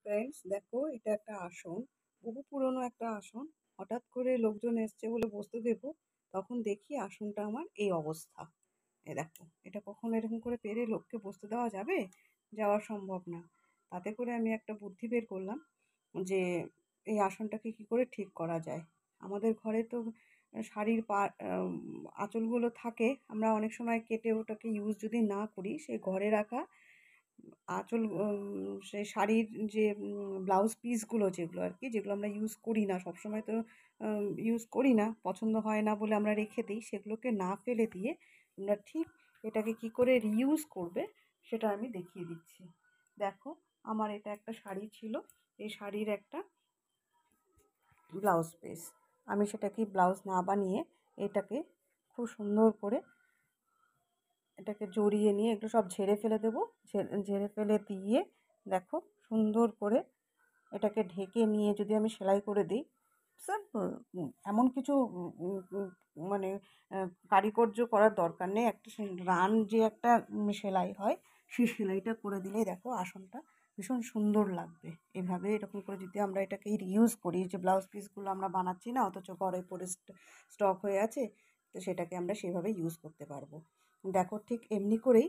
Friends, দেখো এটা একটা আসন, বহু পুরনো একটা আসন। হঠাৎ করে লোকজন এসছে বলে বসতে দেবো, তখন দেখি আসনটা আমার এই অবস্থা। এ দেখো, এটা কখনো এরকম করে পেরে লোককে বসতে দেওয়া যাবে? যাওয়া সম্ভব না। তাতে করে আমি একটা বুদ্ধি বের করলাম যে এই আসনটাকে কি করে ঠিক করা যায়। আমাদের ঘরে তো শাড়ির আঁচলগুলো থাকে, আমরা অনেক সময় কেটে ওটাকে ইউজ যদি না করি, সেই ঘরে রাখা আঁচল সেই শাড়ির যে ব্লাউজ পিসগুলো যেগুলো আর কি, যেগুলো আমরা ইউজ করি না সবসময়, তো ইউজ করি না, পছন্দ হয় না বলে আমরা রেখে দিই, সেগুলোকে না ফেলে দিয়ে আমরা ঠিক এটাকে কি করে রিইউজ করবে সেটা আমি দেখিয়ে দিচ্ছি। দেখো, আমার এটা একটা শাড়ি ছিল, এই শাড়ির একটা ব্লাউজ পিস। আমি সেটাকে ব্লাউজ না বানিয়ে এটাকে খুব সুন্দর করে এটাকে জড়িয়ে নিয়ে একটু সব ঝেড়ে ফেলে দেবো। ঝেড়ে ফেলে দিয়ে দেখো, সুন্দর করে এটাকে ঢেকে নিয়ে যদি আমি সেলাই করে দিই, সিম্পল, এমন কিছু মানে কারিকর্য করার দরকার নেই। একটা রান যে একটা সেলাই হয়, সেই সেলাইটা করে দিলেই দেখো আসনটা ভীষণ সুন্দর লাগবে। এভাবে এরকম করে যদি আমরা এটাকে রিউজ করি, যে ব্লাউজ পিসগুলো আমরা বানাচ্ছি না, অথচ ঘরে পরে স্টক হয়ে আছে, তো সেটাকে আমরা সেভাবে ইউজ করতে পারবো। দেখো, ঠিক এমনি করেই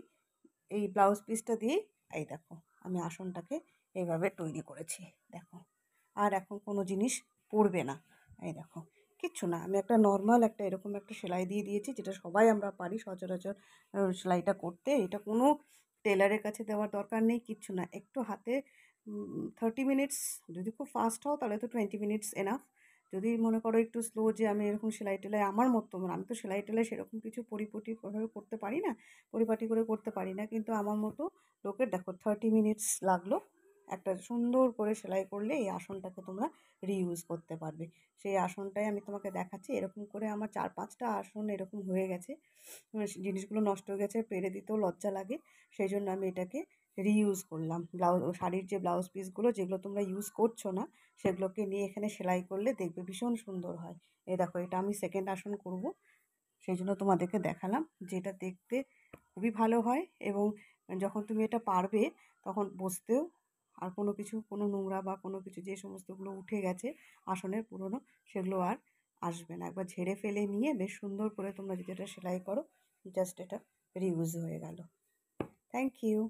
এই ব্লাউজ পিসটা দিয়ে এই দেখো আমি আসনটাকে এইভাবে তৈরি করেছি। দেখো, আর এখন কোনো জিনিস পড়বে না। এই দেখো, কিচ্ছু না, আমি একটা নর্মাল একটা এরকম একটা সেলাই দিয়ে দিয়েছি, যেটা সবাই আমরা পারি সচরাচর সেলাইটা করতে। এটা কোনো টেলারের কাছে দেওয়ার দরকার নেই, কিচ্ছু না। একটু হাতে 30 মিনিটস, যদি খুব ফাস্ট হও তাহলে তো 20 মিনিটস এনাফ। যদি মনে করো একটু স্লো, যে আমি এরকম সেলাই টেলাই আমার মতো, আমি তো সেলাই টেলাই সেরকম কিছু পরিপাটিভাবে করতে পারি না, পরিপাটি করে করতে পারি না, কিন্তু আমার মতো লোকের দেখো 30 মিনিটস লাগলো। একটা সুন্দর করে সেলাই করলে এই আসনটাকে তোমরা রিইউজ করতে পারবে। সেই আসনটাই আমি তোমাকে দেখাচ্ছি। এরকম করে আমার 4-5টা আসন এরকম হয়ে গেছে। জিনিসগুলো নষ্ট হয়ে গেছে, পেরে দিতেও লজ্জা লাগে। সেই জন্য আমি এটাকে রিইউজ করলাম। শাড়ির যে ব্লাউজ পিসগুলো যেগুলো তোমরা ইউজ করছো না, সেগুলোকে নিয়ে এখানে সেলাই করলে দেখবে ভীষণ সুন্দর হয়। এই দেখো, এটা আমি সেকেন্ড আসন করব, সেই জন্য তোমাদেরকে দেখালাম, যে এটা দেখতে খুবই ভালো হয়, এবং যখন তুমি এটা পারবে তখন বসতেও আর কোনো কিছু, কোনো নোংরা বা কোনো কিছু যে সমস্তগুলো উঠে গেছে আসনের পুরনো, সেগুলো আর আসবে না। একবার ঝেড়ে ফেলে নিয়ে বেশ সুন্দর করে তোমরা যদি এটা সেলাই করো, জাস্ট এটা রিউজ হয়ে গেল। Thank you.